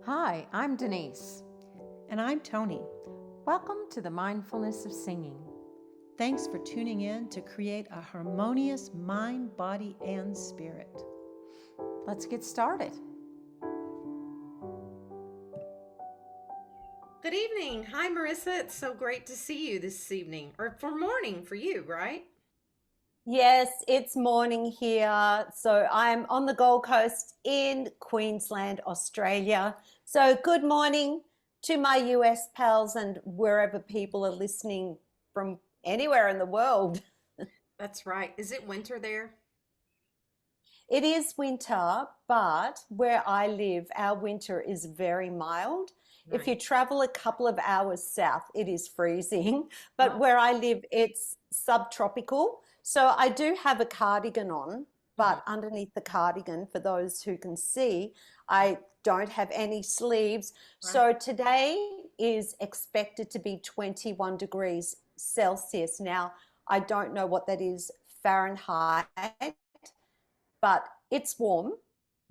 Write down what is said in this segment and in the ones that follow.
Hi, I'm Denise. And I'm Tony. Welcome to the Mindfulness of Singing. Thanks for tuning in to create a harmonious mind, body, and spirit. Let's get started. Good evening. Hi, Marissa. It's so great to see you this evening, or for morning for you, right? Yes, it's morning here. So I'm on the Gold Coast in Queensland, Australia. So good morning to my US pals and wherever people are listening from anywhere in the world. That's right. Is it winter there? It is winter, but where I live, our winter is very mild. If you Right. travel a couple of hours south, it is freezing. But Oh, where I live, it's subtropical. So I do have a cardigan on, mhm. but underneath the cardigan, for those who can see, I don't have any sleeves. Right. So today is expected to be 21 degrees Celsius. Now, I don't know what that is Fahrenheit, but it's warm.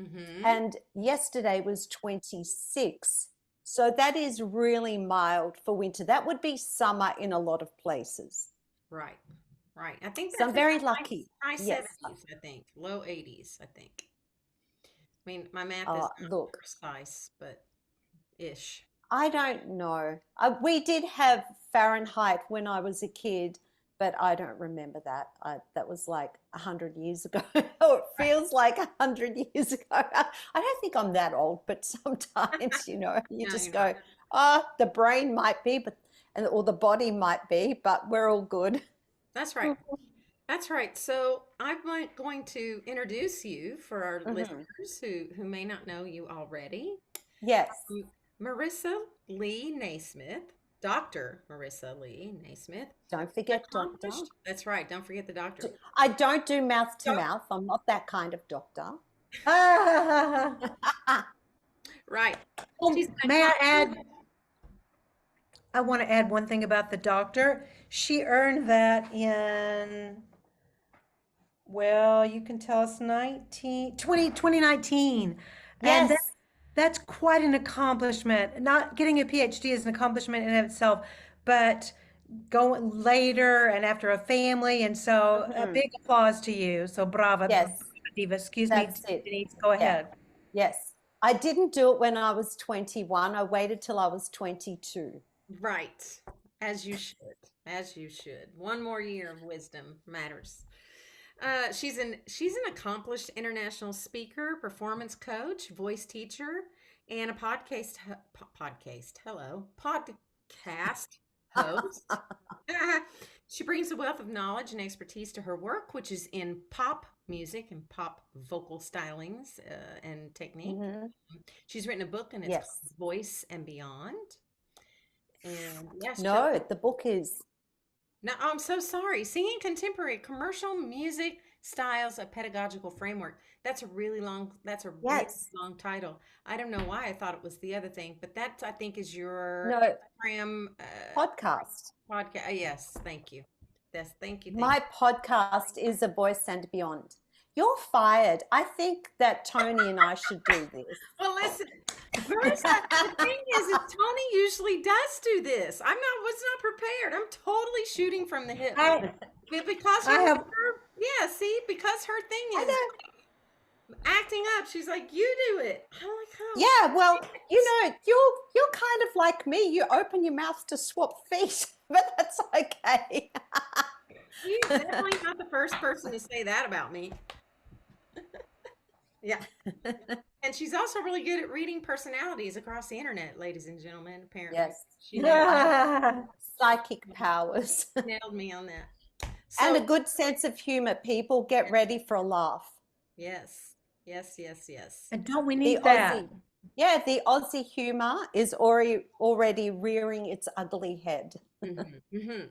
Mm-hmm. And yesterday was 26. So that is really mild for winter. That would be summer in a lot of places. Right. Right. I think So that's I'm in very the lucky. high Yes. 70s, I think. Low 80s, I think. I mean, my math is not Look, precise, but ish. I don't know. We did have Fahrenheit when I was a kid, but I don't remember that. That was like 100 years ago. Or it Right. feels like 100 years ago. I don't think I'm that old, but sometimes, you No, just you're not. go, the brain might be, or the body might be, but we're all good. That's right. That's right. So I'm going to introduce you for our Mhm. listeners who may not know you already. Yes. Um, Marissa Lee Naismith, Dr. Marissa Lee Naismith, Don't an forget doctor. accomplished, that's right, don't forget the doctor. I don't do mouth to Doc- mouth. I'm not that kind of doctor. Right. She's Oh, an may I accomplished, add? I want to add one thing about the doctor. She earned that in, well, you can tell us 2019. And Yes. that's quite an accomplishment. Not getting a PhD is an accomplishment in itself, but going later and after a family. And so a Mhm. big applause to you. So brava, Yes. diva. Excuse me, That's it. Denise, go Yeah. ahead. Yes. I didn't do it when I was 21. I waited till I was 22. right, as you should, as you should. One more year of wisdom matters. She's an accomplished international speaker, performance coach, voice teacher, and a podcast host. She brings a wealth of knowledge and expertise to her work, which is in pop music and pop vocal stylings and technique. Mhm. She's written a book, and it's called Yes. Voice and Beyond. And yes, No, the book is, no, I'm so sorry. Singing contemporary commercial music styles, a pedagogical framework. That's a really yes. long title. I don't know why I thought it was the other thing, but that I think is your No, Instagram podcast. podcast. Yes, thank you. Yes, thank you, thank My podcast is A Voice and Beyond. You're fired. I think that Tony and I should do this. you. Well, listen, Marissa, the thing is Tony usually does do this. Was not prepared. I'm totally shooting from the hip. I Because I have yeah, see, because her thing I is know. acting up. She's like, you do it. I'm like, oh, Yeah, well, thanks. you're kind of like me. You open your mouth to swap feet, but that's okay. You're definitely not the first person to say that about me. Yeah. And she's also really good at reading personalities across the internet, ladies and gentlemen, apparently. Yes, She I have yeah. psychic powers nailed me on that. and a So, good sense of humor. People get ready for a laugh. yes, yes, yes, yes. And don't we The need that? Aussie, yeah, the Aussie humor is already rearing its ugly head. Hmm.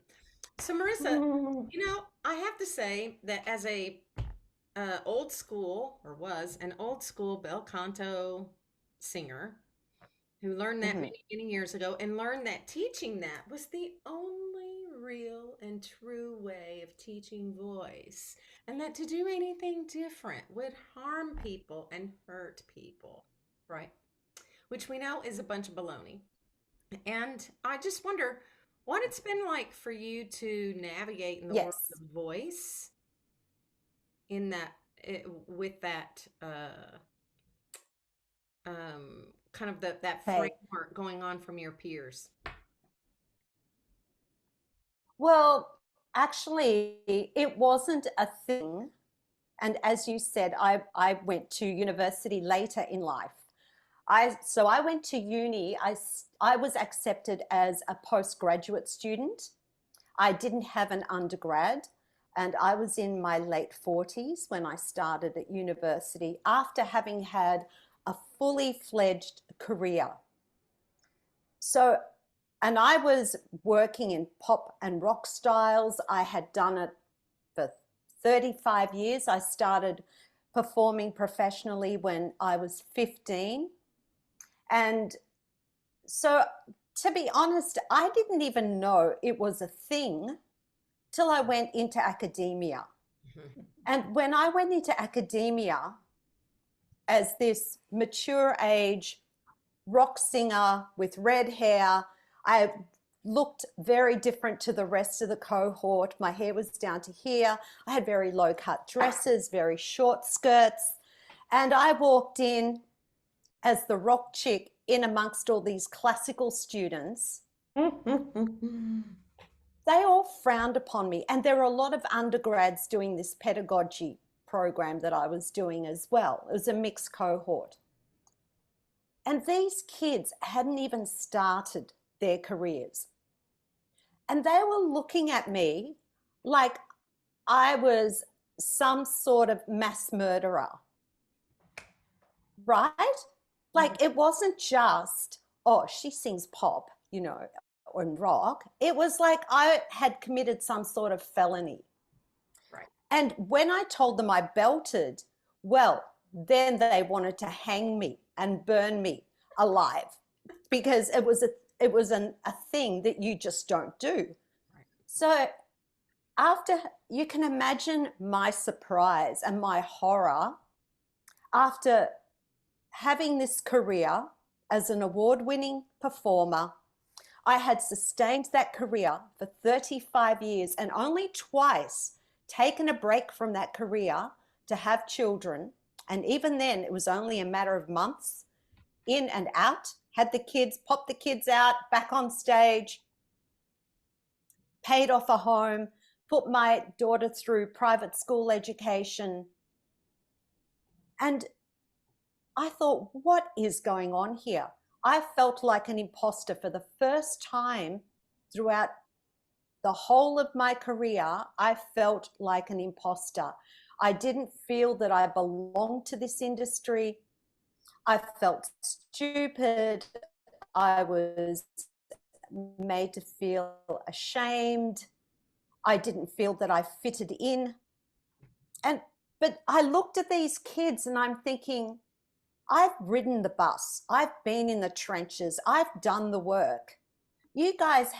So, Marissa, I have to say that as a old school, or was an old school bel canto singer, who learned that Mhm. many, many years ago and learned that teaching that was the only real and true way of teaching voice, and that to do anything different would harm people and hurt people, right? which we know is a bunch of baloney. And I just wonder what it's been like for you to navigate in the world Yes. of voice in that with that kind of that Okay. framework going on from your peers. Well, actually, it wasn't a thing. And as you said, I went to university later in life. So I went to uni. I was accepted as a postgraduate student. I didn't have an undergrad, and I was in my late 40s when I started at university after having had a fully fledged career. So, and I was working in pop and rock styles. I had done it for 35 years. I started performing professionally when I was 15. And so, to be honest, I didn't even know it was a thing till I went into academia. And when I went into academia as this mature age rock singer with red hair, I looked very different to the rest of the cohort. My hair was down to here. I had very low cut dresses, very short skirts. And I walked in as the rock chick in amongst all these classical students. They all frowned upon me. And there were a lot of undergrads doing this pedagogy program that I was doing as well. It was a mixed cohort. And these kids hadn't even started their careers. And they were looking at me like I was some sort of mass murderer, right? Like it wasn't just, oh, she sings pop, or rock. It was like I had committed some sort of felony. Right. And when I told them I belted, well, then they wanted to hang me and burn me alive because it was a thing that you just don't do. Right. So after, you can imagine my surprise and my horror after having this career as an award-winning performer. I had sustained that career for 35 years and only twice taken a break from that career to have children. And even then, it was only a matter of months, in and out, had the kids, popped the kids out, back on stage, paid off a home, put my daughter through private school education. And I thought, what is going on here? I felt like an imposter for the first time throughout the whole of my career. I felt like an imposter. I didn't feel that I belonged to this industry. I felt stupid. I was made to feel ashamed. I didn't feel that I fitted in. But I looked at these kids and I'm thinking, I've ridden the bus. I've been in the trenches. I've done the work. You guys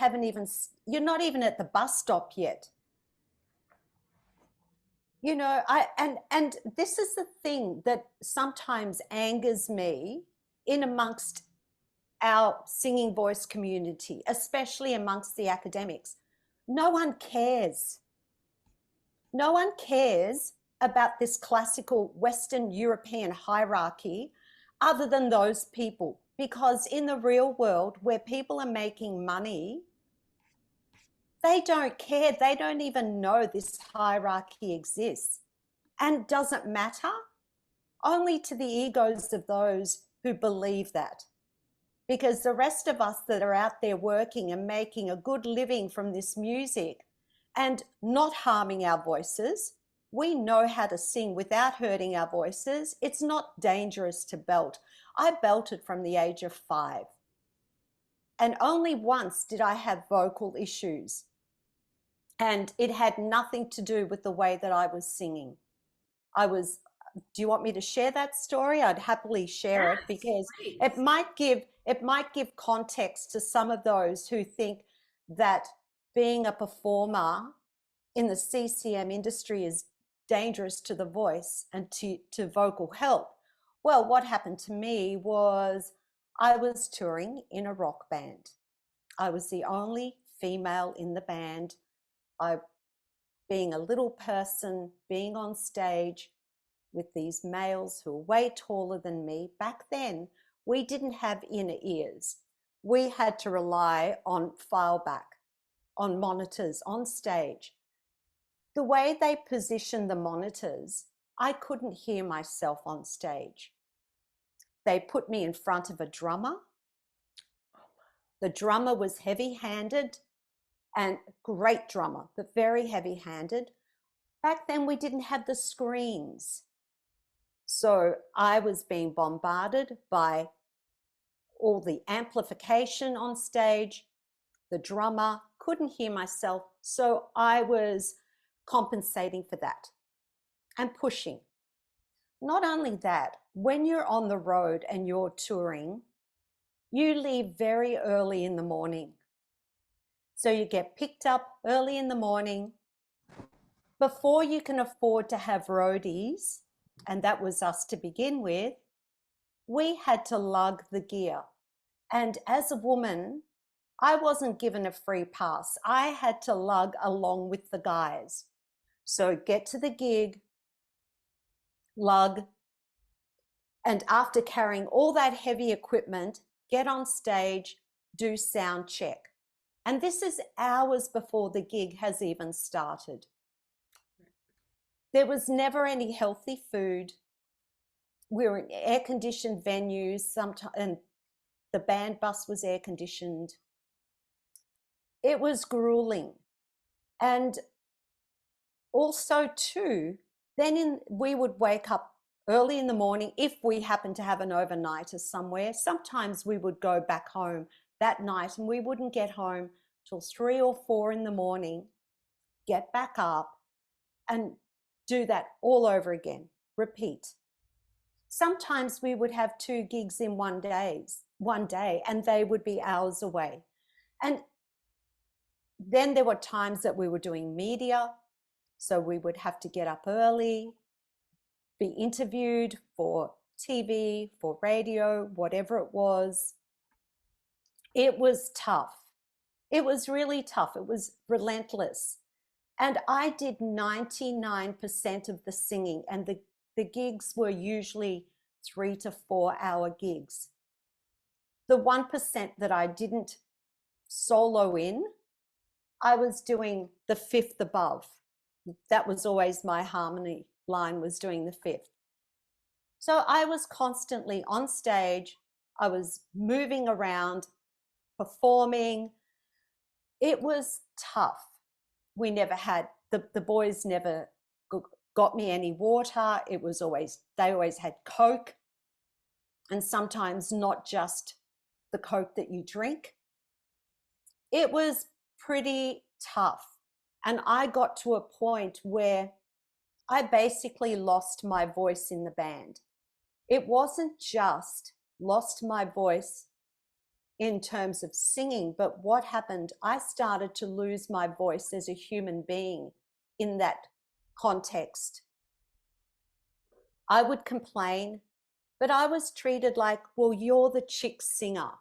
you're not even at the bus stop yet. And this is the thing that sometimes angers me in amongst our singing voice community, especially amongst the academics. No one cares. No one cares about this classical Western European hierarchy other than those people, because in the real world where people are making money, they don't care. They don't even know this hierarchy exists and doesn't matter, only to the egos of those who believe that. Because the rest of us that are out there working and making a good living from this music and not harming our voices, we know how to sing without hurting our voices. It's not dangerous to belt. I belted from the age of 5. And only once did I have vocal issues. And it had nothing to do with the way that I was singing. Do you want me to share that story? I'd happily share it because please. it might give context to some of those who think that being a performer in the CCM industry is dangerous to the voice and to vocal health. Well, what happened to me was I was touring in a rock band. I was the only female in the band. I, being a little person, being on stage with these males who were way taller than me. Back then, we didn't have inner ears. We had to rely on file back, on monitors, on stage. The way they positioned the monitors, I couldn't hear myself on stage. They put me in front of a drummer. The drummer was heavy-handed and great drummer, but very heavy-handed. Back then, we didn't have the screens. So I was being bombarded by all the amplification on stage. The drummer couldn't hear myself. So I was compensating for that and pushing. Not only that, when you're on the road and you're touring, you leave very early in the morning. So you get picked up early in the morning. Before you can afford to have roadies, and that was us to begin with, we had to lug the gear. And as a woman, I wasn't given a free pass. I had to lug along with the guys. So get to the gig, lug, and after carrying all that heavy equipment, get on stage, do sound check. And this is hours before the gig has even started. There was never any healthy food. We were in air-conditioned venues, sometimes, and the band bus was air-conditioned. It was grueling. And also too, we would wake up early in the morning if we happened to have an overnighter somewhere. Sometimes we would go back home that night and we wouldn't get home till 3 or 4 in the morning, get back up and do that all over again, repeat. Sometimes we would have 2 gigs in one day, and they would be hours away. And then there were times that we were doing media, so we would have to get up early, be interviewed for TV, for radio, whatever it was. It was tough. It was really tough. It was relentless. And I did 99% of the singing, and the gigs were usually 3 to 4 hour gigs. The 1% that I didn't solo in, I was doing the 5th above. That was always my harmony line, was doing the 5th. So I was constantly on stage. I was moving around, performing. It was tough. We never had, the boys never got me any water. They always had Coke, and sometimes not just the Coke that you drink. It was pretty tough. And I got to a point where I basically lost my voice in the band. It wasn't just lost my voice in terms of singing, but what happened, I started to lose my voice as a human being in that context. I would complain, but I was treated like, well, you're the chick singer.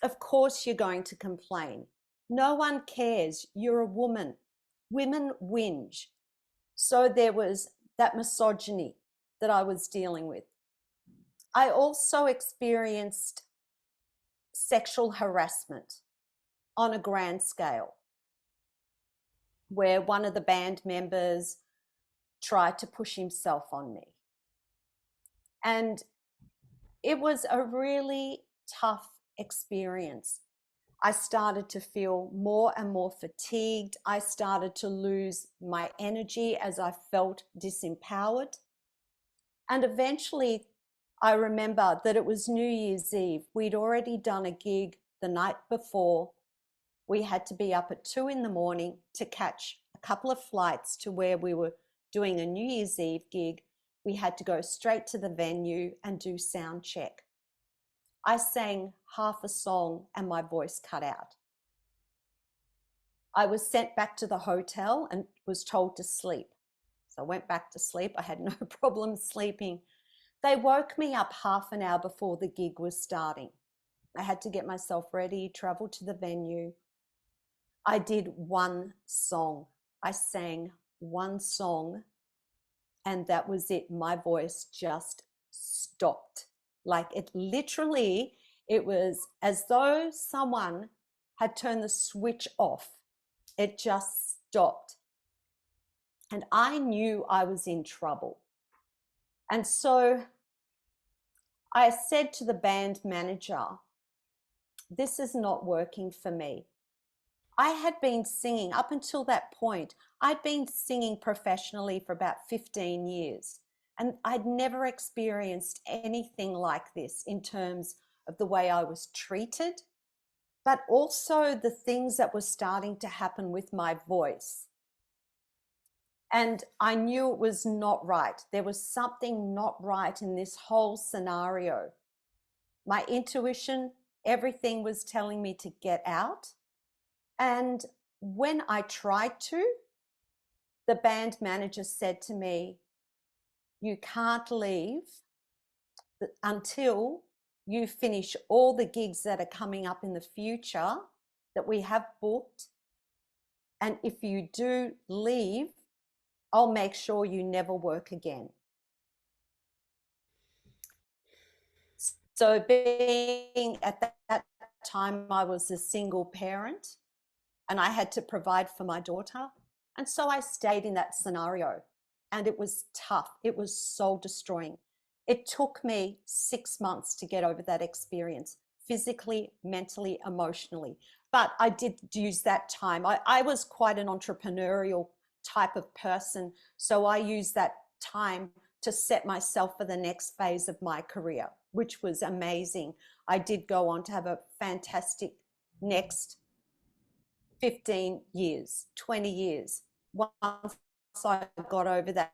Of course you're going to complain. No one cares. You're a woman. Women whinge. So there was that misogyny that I was dealing with. I also experienced sexual harassment on a grand scale, where one of the band members tried to push himself on me. And it was a really tough experience. I started to feel more and more fatigued. I started to lose my energy as I felt disempowered. And eventually, I remember that it was New Year's Eve. We'd already done a gig the night before. We had to be up at 2 in the morning to catch a couple of flights to where we were doing a New Year's Eve gig. We had to go straight to the venue and do sound check. I sang half a song and my voice cut out. I was sent back to the hotel and was told to sleep. So I went back to sleep. I had no problem sleeping. They woke me up half an hour before the gig was starting. I had to get myself ready, travel to the venue. I did one song. I sang one song, and that was it. My voice just stopped. Like it literally, it was as though someone had turned the switch off. It just stopped. And I knew I was in trouble. And so I said to the band manager, this is not working for me. I had been singing up until that point. I'd been singing professionally for about 15 years, and I'd never experienced anything like this in terms of the way I was treated, but also the things that were starting to happen with my voice. And I knew it was not right. There was something not right in this whole scenario. My intuition, everything was telling me to get out. And when I tried to, the band manager said to me, you can't leave until you finish all the gigs that are coming up in the future that we have booked. And if you do leave, I'll make sure you never work again. So being at that time, I was a single parent and I had to provide for my daughter. And so I stayed in that scenario, and it was tough. It was soul destroying. It took me 6 months to get over that experience, physically, mentally, emotionally. But I did use that time. I was quite an entrepreneurial type of person. So I used that time to set myself for the next phase of my career, which was amazing. I did go on to have a fantastic next 15 years, 20 years. Once I got over that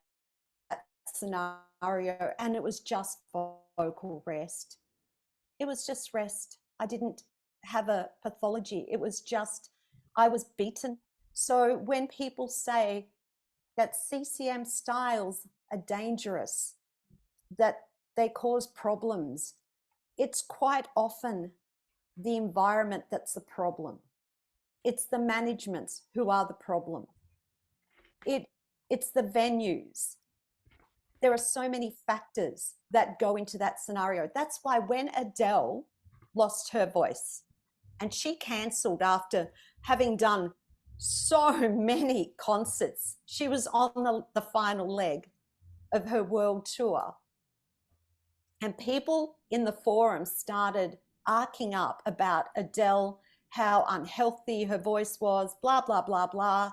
scenario, and it was just vocal rest. It was just rest. I didn't have a pathology. It was just, I was beaten. So when people say that CCM styles are dangerous, that they cause problems, it's quite often the environment that's the problem. It's the managements who are the problem. It's the venues. There are so many factors that go into that scenario. That's why when Adele lost her voice and she cancelled after having done so many concerts, she was on the final leg of her world tour. And people in the forum started arcing up about Adele, how unhealthy her voice was, blah, blah, blah, blah.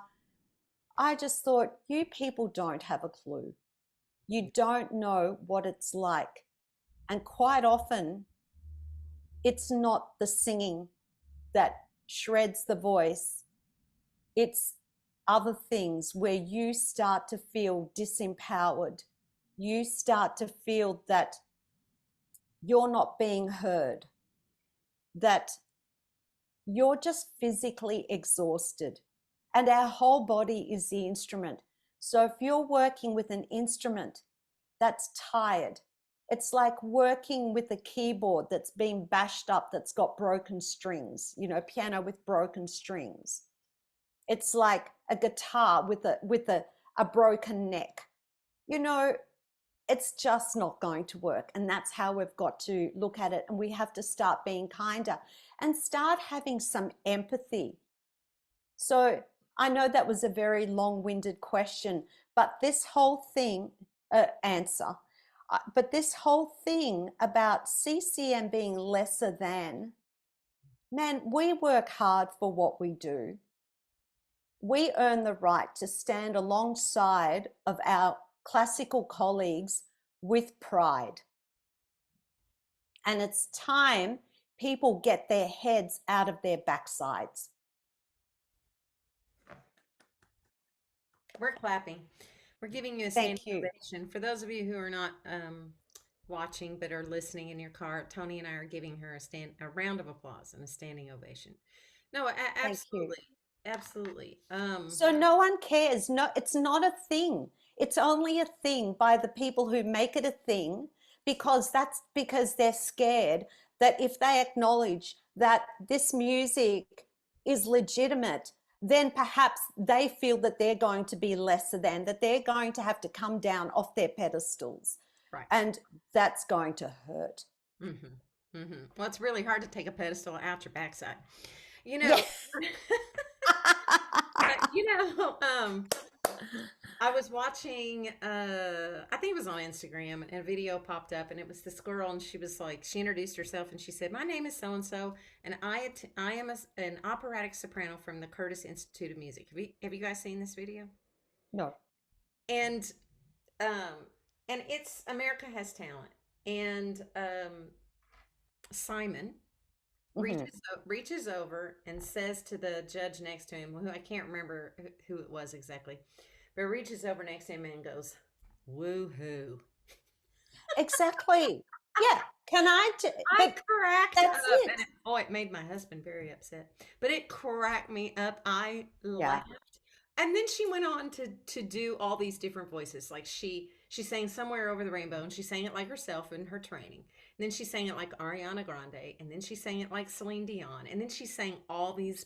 I just thought, you people don't have a clue. You don't know what it's like. And quite often, it's not the singing that shreds the voice. It's other things where you start to feel disempowered. You start to feel that you're not being heard, that you're just physically exhausted. And our whole body is the instrument. So if you're working with an instrument that's tired, it's like working with a keyboard that's been bashed up, that's got broken strings, piano with broken strings. It's like a guitar with a broken neck. It's just not going to work. And that's how we've got to look at it. And we have to start being kinder and start having some empathy. So I know that was a very long-winded question, but this whole thing, but this whole thing about CCM being lesser than, man, we work hard for what we do. We earn the right to stand alongside of our classical colleagues with pride. And it's time people get their heads out of their backsides. We're clapping. We're giving you a Thank standing you. ovation. For those of you who are not watching but are listening in your car, Tony and I are giving her a round of applause and a standing ovation. No, Thank you. absolutely. Absolutely. So no one cares. No, it's not a thing. It's only a thing by the people who make it a thing, because they're scared that if they acknowledge that this music is legitimate, then perhaps they feel that they're going to be lesser than, that they're going to have to come down off their pedestals. Right. And that's going to hurt. Well, it's really hard to take a pedestal out your backside. You know, Yeah. I was watching, I think it was on Instagram, and a video popped up, and it was this girl, and she was like, she introduced herself, and she said, "My name is so-and-so, and I am an operatic soprano from the Curtis Institute of Music." Have you guys seen this video? No. And it's America Has Talent, and Simon reaches over and says to the judge next to him, who I can't remember who it was exactly, but reaches over next to him and goes, "Woo-hoo." Exactly. Yeah. Can I? I But cracked that's up, it. and it made my husband very upset. But it cracked me up. I laughed. And then she went on to do all these different voices. Like she sang "Somewhere Over the Rainbow," and she sang it like herself in her training. And then she sang it like Ariana Grande, and then she sang it like Celine Dion, and then she sang all these,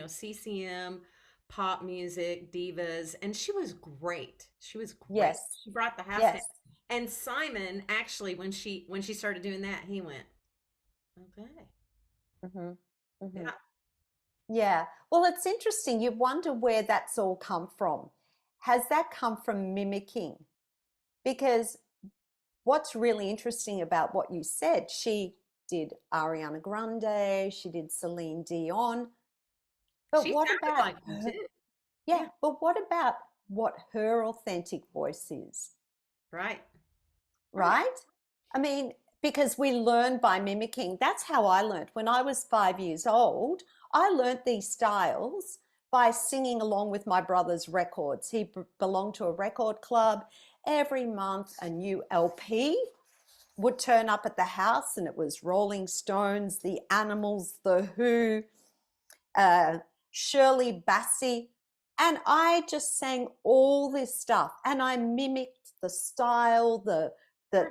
CCM, pop music, divas, and she was great. She was great. Yes. She brought the house Yes. down. And Simon, actually, when she started doing that, he went, "Okay." Yeah. Yeah. Well, it's interesting. You wonder where that's all come from. Has that come from mimicking? Because what's really interesting about what you said, she did Ariana Grande, she did Celine Dion. But She what sounded about like him her? too. Yeah, but what about what her authentic voice is, Right. right? I mean, because we learn by mimicking. That's how I learned. When I was 5 years old, I learned these styles by singing along with my brother's records. He belonged to a record club. Every month, a new LP would turn up at the house, and it was Rolling Stones, The Animals, The Who, Shirley Bassey. And I just sang all this stuff, and I mimicked the style, the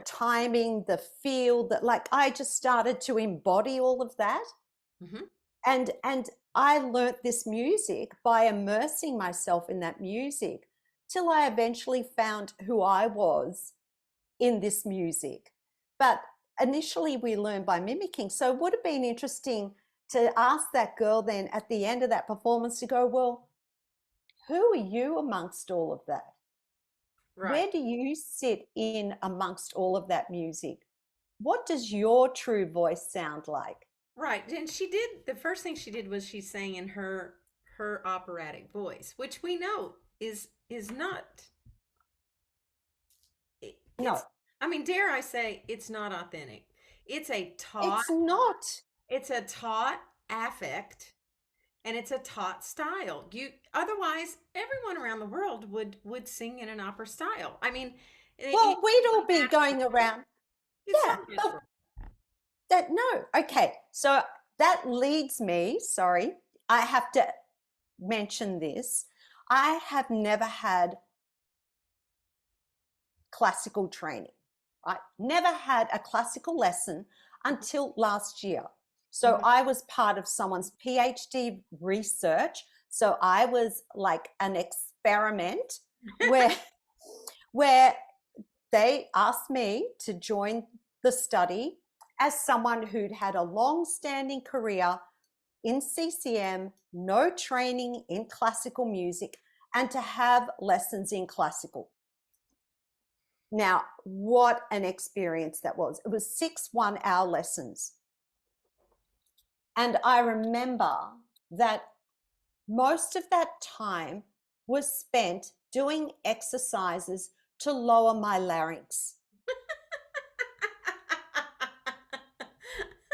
timing, the feel, that like I just started to embody all of that. Mm-hmm. And I learnt this music by immersing myself in that music till I eventually found who I was in this music. But initially we learn by mimicking. So it would have been interesting to ask that girl then at the end of that performance to go, well, who are you amongst all of that? Right. Where do you sit in amongst all of that music? What does your true voice sound like? Right. And the first thing she did was she sang in her operatic voice, which we know is not No, I mean, dare I say, it's not authentic. It's a taught it's not. it's a taught affect, and it's a taught style. Otherwise everyone around the world would sing in an opera style. I mean, Well, we'd all be going around. it's Yeah, not but natural. no. Okay, so that leads me, sorry, I have to mention this. I have never had classical training, right? Never had a classical lesson until last year. So Mhm. I was part of someone's PhD research. So I was like an experiment where they asked me to join the study as someone who'd had a long-standing career in CCM, no training in classical music, and to have lessons in classical. Now, what an experience that was. It was 6 one-hour lessons. And I remember that most of that time was spent doing exercises to lower my larynx,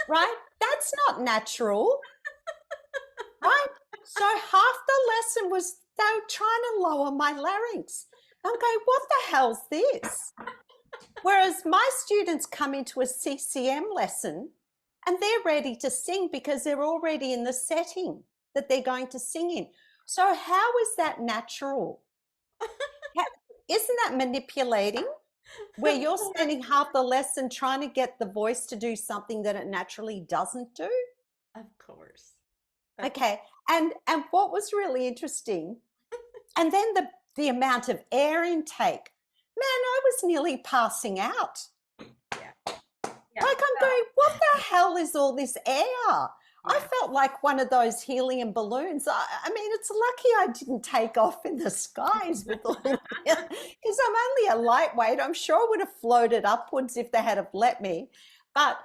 right? That's not natural, right? So half the lesson was they were trying to lower my larynx. I'm going, what the hell's this? Whereas my students come into a CCM lesson and they're ready to sing because they're already in the setting that they're going to sing in. So how is that natural? Isn't that manipulating? where you're spending half the lesson trying to get the voice to do something that it naturally doesn't do. Of course. Okay. And what was really interesting, and then the amount of air intake. Man, I was nearly passing out. Yeah. Like I'm going, what the hell is all this air? I Yeah. felt like one of those helium balloons. I mean, it's lucky I didn't take off in the skies with all because I'm only a lightweight. I'm sure I would have floated upwards if they had have let me. But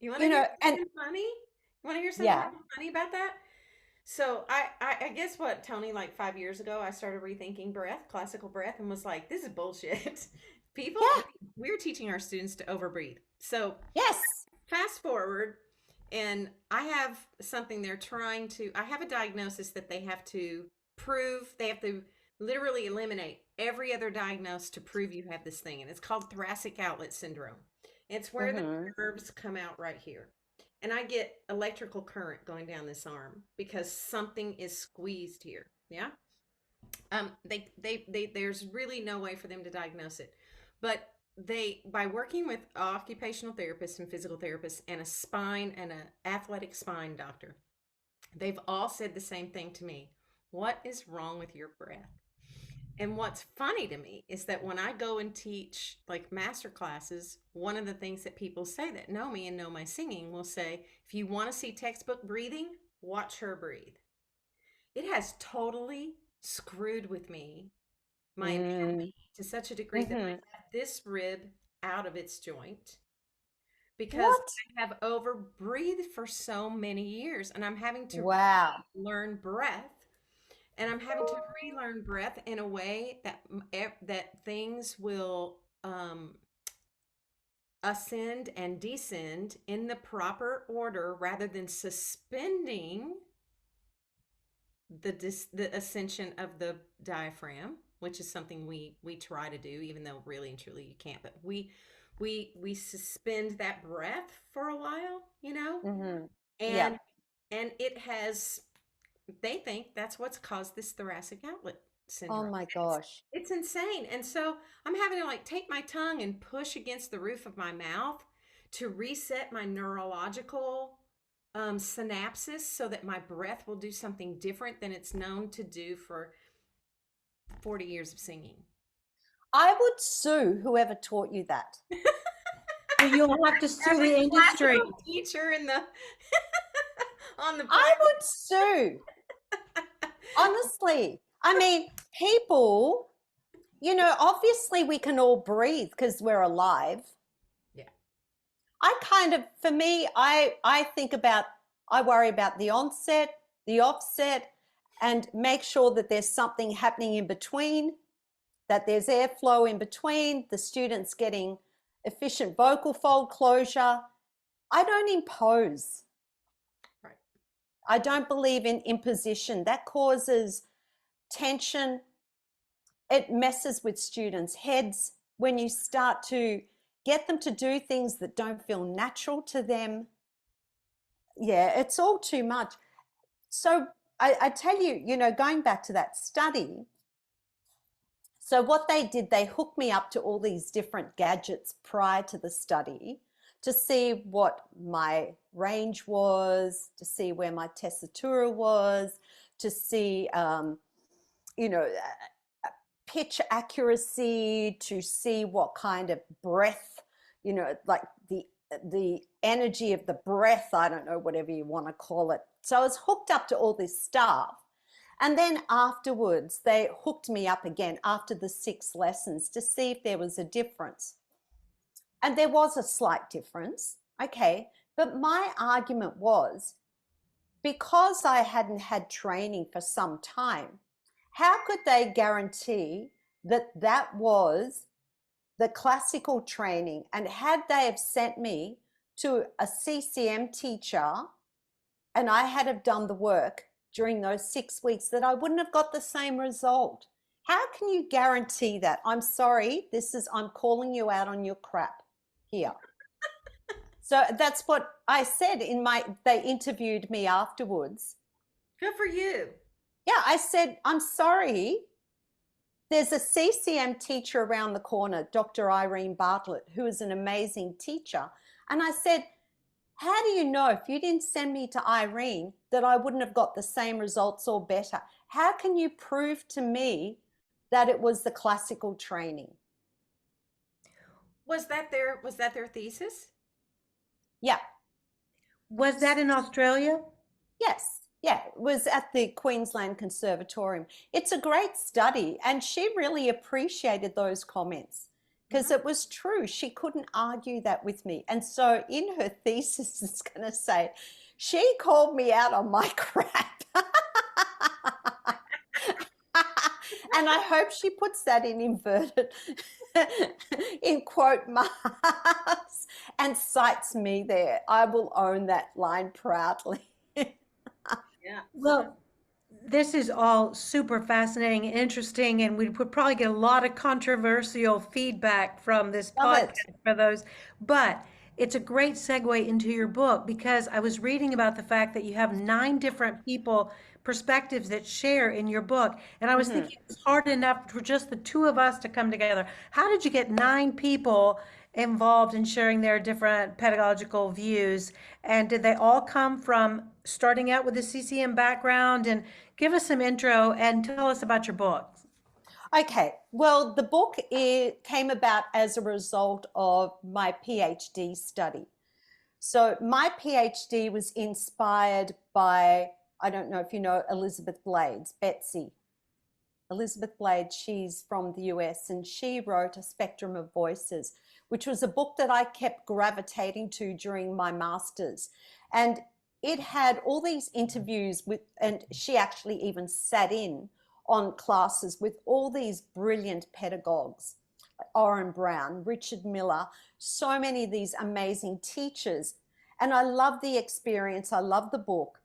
You want to you hear know, and something funny? You want to hear something yeah, really funny about that? So I guess what, Tony, like 5 years ago, I started rethinking breath, classical breath, and was like, this is bullshit. People, yeah, we're teaching our students to overbreathe. So yes. fast forward, and I have something they're trying to, I have a diagnosis that they have to prove, they have to literally eliminate every other diagnosis to prove you have this thing. And it's called thoracic outlet syndrome. It's where the Mm-hmm. nerves come out right here. And I get electrical current going down this arm because something is squeezed here. Yeah. There's really no way for them to diagnose it. But by working with occupational therapists and physical therapists and a spine and an athletic spine doctor, they've all said the same thing to me. What is wrong with your breath? And what's funny to me is that when I go and teach like master classes, one of the things that people say that know me and know my singing will say, if you want to see textbook breathing, watch her breathe. It has totally screwed with me, my Mm-hmm. anatomy, to such a degree that I have this rib out of its joint because What? I have overbreathed for so many years and I'm having to Wow. learn breath. And I'm having to relearn breath in a way that that things will ascend and descend in the proper order rather than suspending the ascension of the diaphragm, which is something we try to do, even though really and truly you can't. But we suspend that breath for a while, you know, Mm-hmm. Yeah. and it has. They think that's what's caused this thoracic outlet Oh syndrome. my It's gosh. it's insane. And so I'm having to like take my tongue and push against the roof of my mouth to reset my neurological synapses so that my breath will do something different than it's known to do for 40 years of singing. I would sue whoever taught you that. So you'll have to sue Every the industry. classical teacher in the on the I planet. would sue. Honestly. I mean, people, obviously we can all breathe because we're alive. Yeah. For me, I worry about the onset, the offset, and make sure that there's something happening in between, that there's airflow in between, the students getting efficient vocal fold closure. I don't impose. Right. I don't believe in imposition. That causes tension. It messes with students' heads when you start to get them to do things that don't feel natural to them. Yeah, it's all too much. So I tell you, going back to that study, so what they did, they hooked me up to all these different gadgets prior to the study to see what my range was, to see where my tessitura was, to see, pitch accuracy, to see what kind of breath, like the energy of the breath, I don't know, whatever you want to call it. So I was hooked up to all this stuff. And then afterwards, they hooked me up again after the 6 lessons to see if there was a difference. And there was a slight difference. Okay. But my argument was because I hadn't had training for some time, how could they guarantee that that was the classical training? And had they have sent me to a CCM teacher and I had have done the work during those 6 weeks, that I wouldn't have got the same result? How can you guarantee that? I'm sorry, I'm calling you out on your crap here. So that's what I said they interviewed me afterwards. Good for you. Yeah, I said, I'm sorry, there's a CCM teacher around the corner, Dr. Irene Bartlett, who is an amazing teacher. And I said, how do you know if you didn't send me to Irene that I wouldn't have got the same results or better? How can you prove to me that it was the classical training? Was that their thesis? Yeah. Was that in Australia? Yes. Yeah, it was at the Queensland Conservatorium. It's a great study, and she really appreciated those comments because it was true. She couldn't argue that with me. And so in her thesis, it's going to say, she called me out on my crap. And I hope she puts that in inverted, in quote marks, and cites me there. I will own that line proudly. Yeah. Well, this is all super fascinating and interesting, and we would probably get a lot of controversial feedback from this Love it. podcast for those. But it's a great segue into your book because I was reading about the fact that you have 9 different people perspectives that share in your book. And I was thinking it's hard enough for just the 2 of us to come together. How did you get 9 people involved in sharing their different pedagogical views? And did they all come from starting out with a CCM background? And give us some intro and tell us about your book. Okay, well, the book came about as a result of my PhD study. So my PhD was inspired by, I don't know if you know Elizabeth Blades, Betsy. Elizabeth Blades, she's from the US, and she wrote A Spectrum of Voices, which was a book that I kept gravitating to during my master's. And it had all these interviews with, and she actually even sat in on classes with all these brilliant pedagogues, Orrin Brown, Richard Miller, so many of these amazing teachers. And I love the experience. I love the book.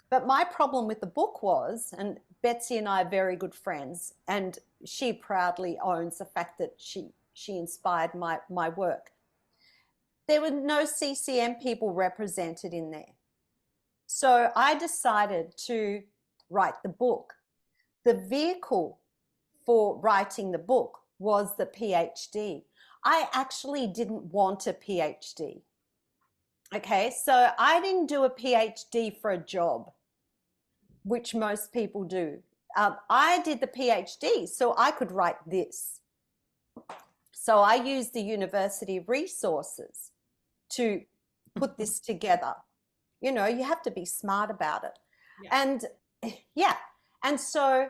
But my problem with the book was, and Betsy and I are very good friends, and she proudly owns the fact that she inspired my work. There were no CCM people represented in there. So I decided to write the book. The vehicle for writing the book was the PhD. I actually didn't want a PhD. Okay, so I didn't do a PhD for a job, which most people do. I did the PhD so I could write this. So I used the university resources to put this together. You know, you have to be smart about it. Yeah. And yeah, and so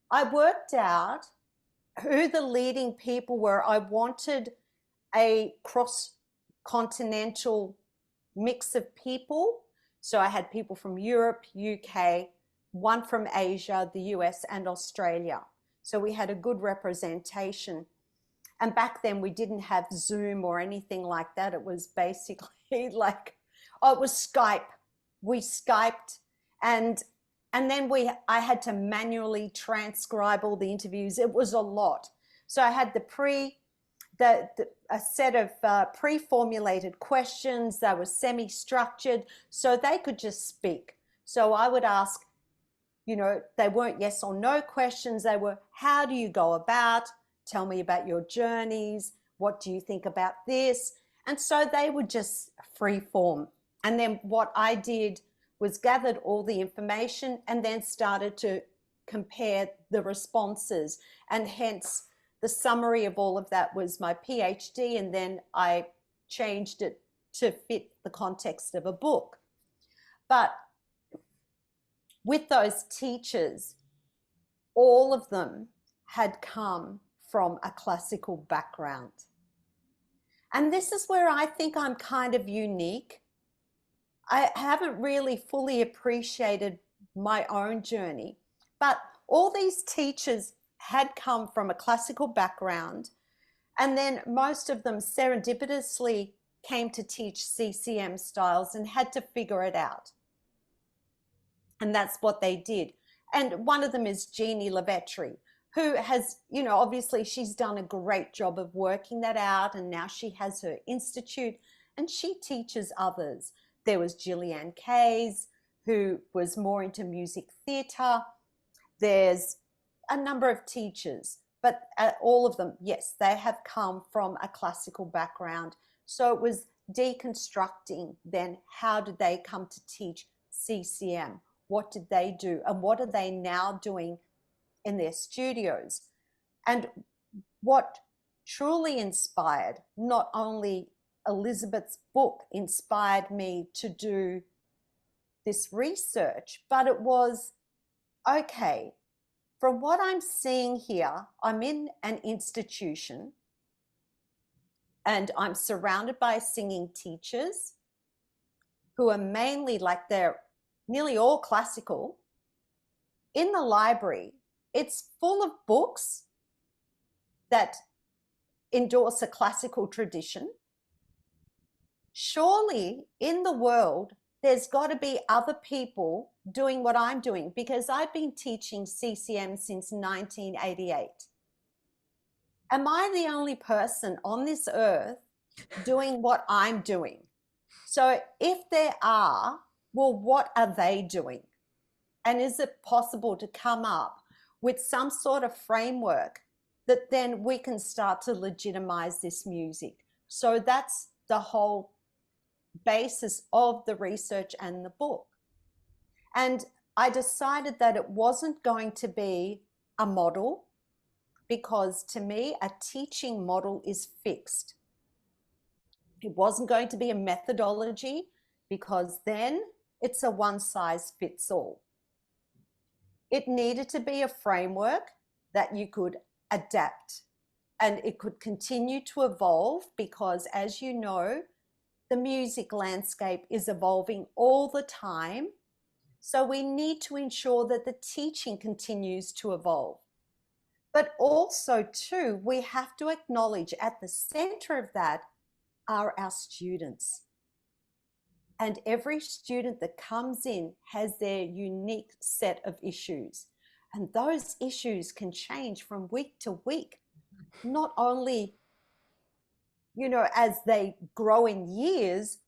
I worked out who the leading people were. I wanted a cross-continental mix of people. So I had people from Europe, UK, one from Asia, the US, and Australia. So we had a good representation. And back then we didn't have Zoom or anything like that. It was basically like, oh, it was Skype. We Skyped, and then I had to manually transcribe all the interviews. It was a lot. So I had a set of pre-formulated questions. They were semi-structured, so they could just speak. So I would ask, you know, they weren't yes or no questions. They were, how do you go about? Tell me about your journeys. What do you think about this? And so they would just free form. And then what I did was gathered all the information and then started to compare the responses. And hence the summary of all of that was my PhD. And then I changed it to fit the context of a book. But with those teachers, all of them had come from a classical background. And this is where I think I'm kind of unique. I haven't really fully appreciated my own journey, but all these teachers had come from a classical background, and then most of them serendipitously came to teach CCM styles and had to figure it out. And that's what they did. And one of them is Jeannie Lavetry, who has, you know, obviously she's done a great job of working that out, and now she has her institute and she teaches others. There was Gillian Kayes, who was more into music theatre. There's a number of teachers, but all of them, yes, they have come from a classical background. So it was deconstructing then how did they come to teach CCM? What did they do? And what are they now doing in their studios? And what truly inspired, not only Elizabeth's book inspired me to do this research, but it was, okay, from what I'm seeing here, I'm in an institution and I'm surrounded by singing teachers who are mainly, like, they're nearly all classical. In the library, it's full of books that endorse a classical tradition. Surely in the world, there's got to be other people doing what I'm doing, because I've been teaching CCM since 1988. Am I the only person on this earth doing what I'm doing? So if there are, well, what are they doing? And is it possible to come up with some sort of framework that then we can start to legitimize this music? So that's the whole basis of the research and the book. And I decided that it wasn't going to be a model, because to me, a teaching model is fixed. It wasn't going to be a methodology, because then it's a one size fits all. It needed to be a framework that you could adapt and it could continue to evolve, because as you know, the music landscape is evolving all the time. So we need to ensure that the teaching continues to evolve. But also too, we have to acknowledge at the center of that are our students. And every student that comes in has their unique set of issues. And those issues can change from week to week, not only, you know, as they grow in years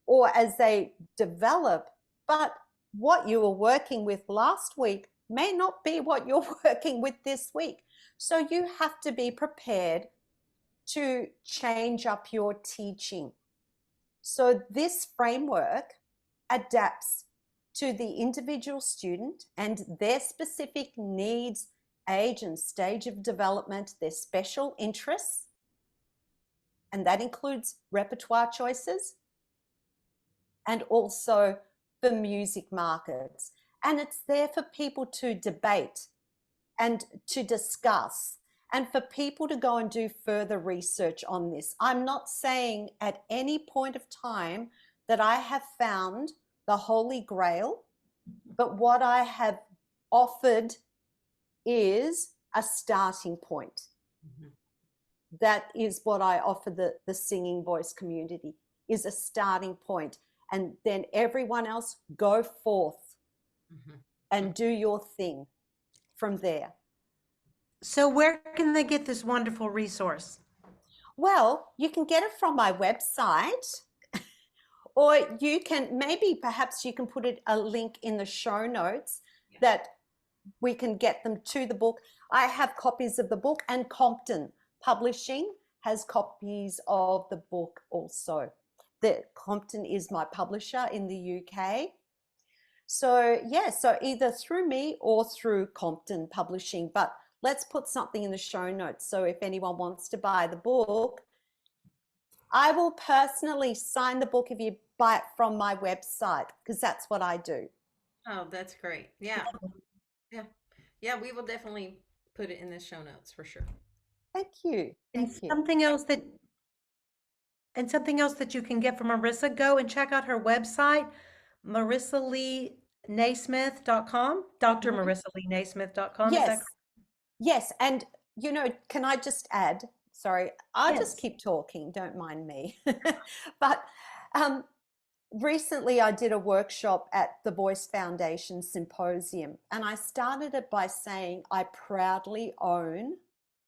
or as they develop, but what you were working with last week may not be what you're working with this week. So you have to be prepared to change up your teaching. So this framework adapts to the individual student and their specific needs, age and stage of development, their special interests, and that includes repertoire choices, and also for music markets. And it's there for people to debate and to discuss, and for people to go and do further research on this. I'm not saying at any point of time that I have found the Holy Grail, but what I have offered is a starting point. Mm-hmm. That is what I offer the singing voice community, is a starting point. And then everyone else, go forth and do your thing from there. So where can they get this wonderful resource? Well, you can get it from my website, or you can, maybe perhaps you can put a link in the show notes that we can get them to the book. I have copies of the book, and Compton Publishing has copies of the book also. Compton is my publisher in the UK. So yeah, so either through me or through Compton Publishing, but let's put something in the show notes. So if anyone wants to buy the book, I will personally sign the book if you buy it from my website, because that's what I do. Oh, that's great. Yeah. Yeah. Yeah, we will definitely put it in the show notes for sure. Thank you. And Thank you. something else that you can get from Marisa, go and check out her website, marisalenaismith.com, Dr. marisalenaismith.com. Yes. Is that correct? Yes. And, you know, can I just add, sorry, I'll Yes. just keep talking, don't mind me. But recently I did a workshop at the Voice Foundation Symposium, and I started it by saying I proudly own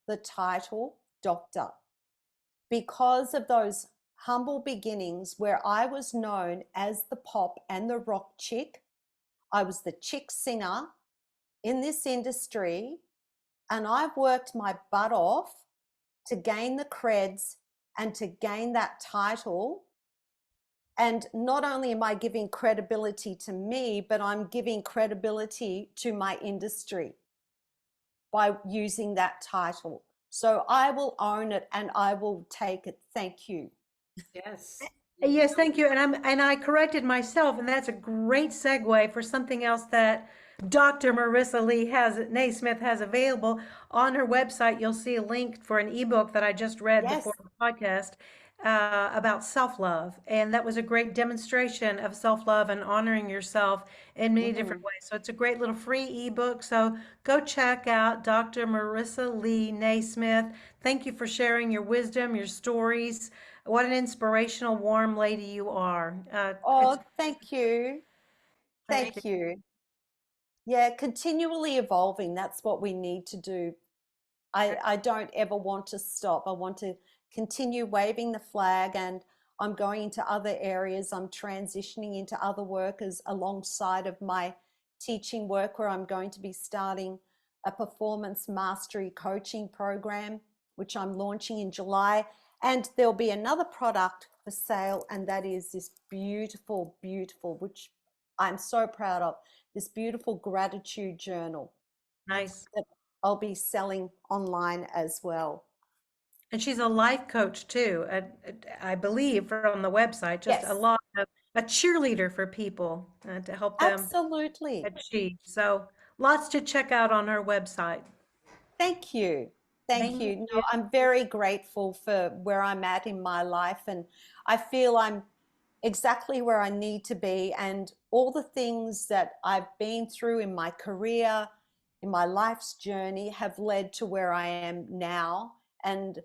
the title Doctor, because of those humble beginnings where I was known as the pop and the rock chick. I was the chick singer in this industry And I've worked my butt off to gain the creds and to gain that title. And not only am I giving credibility to me, but I'm giving credibility to my industry by using that title. So I will own it and I will take it. Thank you. Yes. Yes, thank you. And I corrected myself, and that's a great segue for something else that Dr. Marisa Naismith has available on her website. You'll see a link for an ebook that I just read Yes. before the podcast about self-love, and that was a great demonstration of self-love and honoring yourself in many different ways. So it's a great little free ebook. So go check out Dr. Marisa Naismith. Thank you for sharing your wisdom, your stories. What an inspirational, warm lady you are. Oh, It's thank you. thank you. Thank you. Yeah, continually evolving. That's what we need to do. I don't ever want to stop. I want to continue waving the flag, and I'm going into other areas. I'm transitioning into other work as alongside of my teaching work, where I'm going to be starting a performance mastery coaching program, which I'm launching in July. And there'll be another product for sale, and that is this beautiful, beautiful, which I'm so proud of, this beautiful gratitude journal Nice. that I'll be selling online as well. And she's a life coach too, I believe from the website, just Yes, a cheerleader for people to help them absolutely. achieve. So lots to check out on her website. Thank you. Thank Thank you. No, you. I'm very grateful for where I'm at in my life, and I feel I'm exactly where I need to be. And all the things that I've been through in my career, in my life's journey, have led to where I am now. And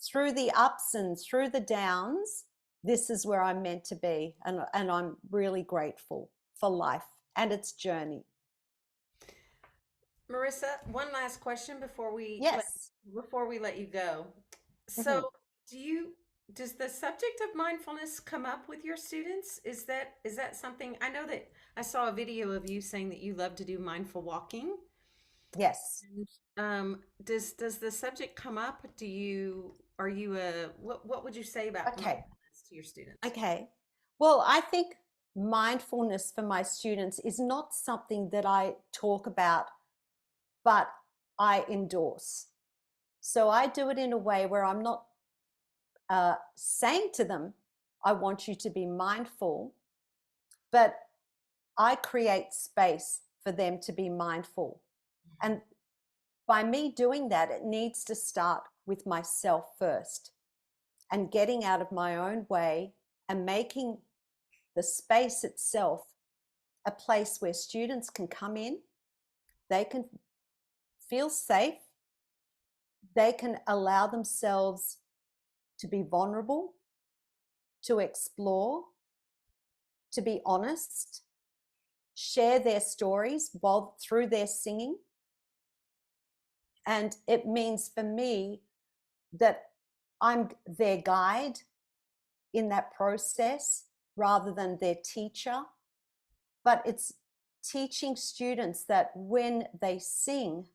through the ups and through the downs, this is where I'm meant to be. And I'm really grateful for life and its journey. Marissa, one last question Yes. before we let you go. Mhm. So, do you does the subject of mindfulness come up with your students? Is that something? I know that I saw a video of you saying that you love to do mindful walking. Yes. Does the subject come up? Are you a what would you say about Okay. mindfulness to your students? Okay. Well, I think mindfulness for my students is not something that I talk about, but I endorse. So I do it in a way where I'm not saying to them, I want you to be mindful, but I create space for them to be mindful. And by me doing that, it needs to start with myself first and getting out of my own way and making the space itself a place where students can come in, they can feel safe, they can allow themselves to be vulnerable, to explore, to be honest, share their stories while through their singing. And it means for me that I'm their guide in that process rather than their teacher. But it's teaching students that when they sing,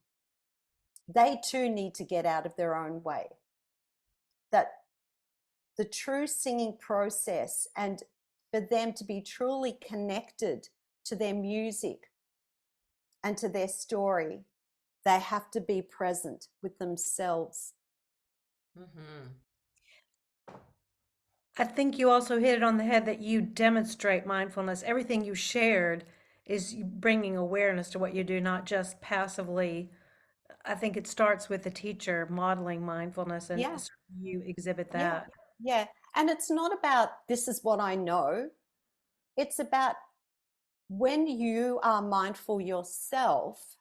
they too need to get out of their own way. That the true singing process, and for them to be truly connected to their music and to their story, they have to be present with themselves. Mm-hmm. I think you also hit it on the head that you demonstrate mindfulness. Everything you shared is bringing awareness to what you do, not just passively. I think it starts with the teacher modeling mindfulness, and Yeah, you exhibit yeah, that. yeah. And it's not about this is what I know. It's about when you are mindful yourself,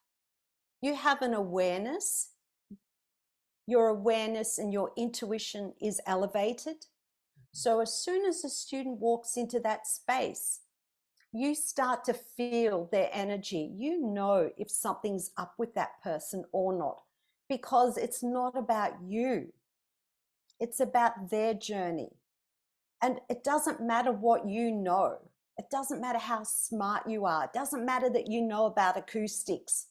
you have an awareness. Your awareness and your intuition is elevated. So as soon as a student walks into that space, you start to feel their energy. You know if something's up with that person or not, because it's not about you. It's about their journey. And it doesn't matter what you know. It doesn't matter how smart you are. It doesn't matter that you know about acoustics.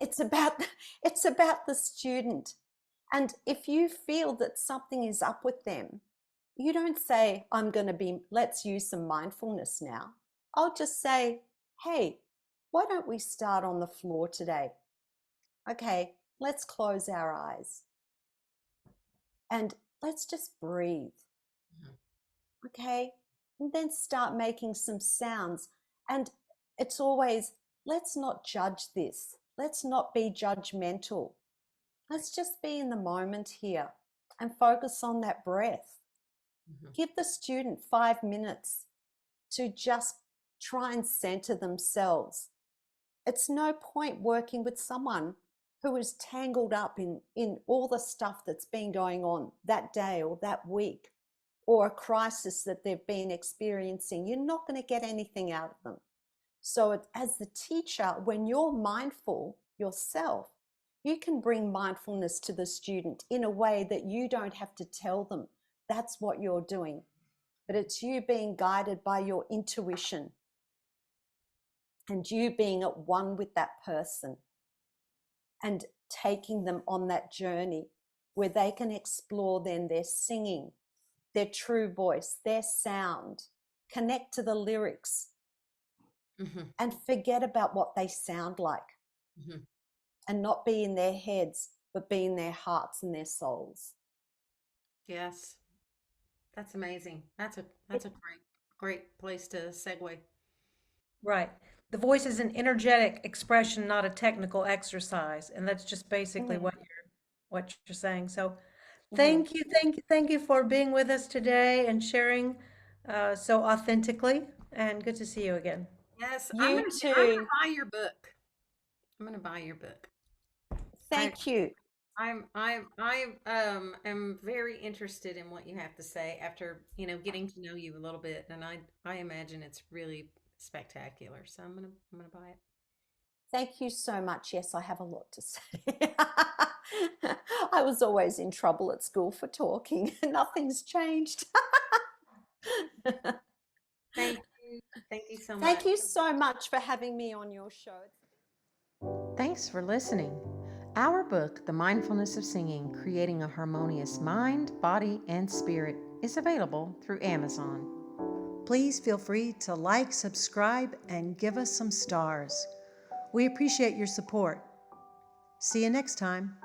It's about it's about the student. And if you feel that something is up with them, you don't say, let's use some mindfulness now. I'll just say, hey, why don't we start on the floor today? Okay, let's close our eyes and let's just breathe. Okay, and then start making some sounds. And it's always, let's not judge this. Let's not be judgmental. Let's just be in the moment here and focus on that breath. Give the student 5 minutes to just try and center themselves. It's no point working with someone who is tangled up in all the stuff that's been going on that day or that week, or a crisis that they've been experiencing. You're not going to get anything out of them. So as the teacher, when you're mindful yourself, you can bring mindfulness to the student in a way that you don't have to tell them that's what you're doing, but it's you being guided by your intuition and you being at one with that person and taking them on that journey where they can explore then their singing, their true voice, their sound, connect to the lyrics, and forget about what they sound like, and not be in their heads, but be in their hearts and their souls. Yes, that's amazing. That's a great place to segue. Right. The voice is an energetic expression, not a technical exercise, and that's just basically Mhm, what you're saying. So, mhm. thank you for being with us today and sharing so authentically. And good to see you again. Yes, You I'm too. gonna buy your book. I'm gonna buy your book. I Thank you. I am very interested in what you have to say after, getting to know you a little bit, and I imagine it's really spectacular. So I'm gonna buy it. Thank you so much. Yes, I have a lot to say. I was always in trouble at school for talking. Nothing's changed. Thank you. Thank you so much. Thank you so much for having me on your show. Thanks for listening. Our book, The Mindfulness of Singing Creating a Harmonious Mind, Body, and Spirit, is available through Amazon. Please feel free to like, subscribe, and give us some stars. We appreciate your support. See you next time.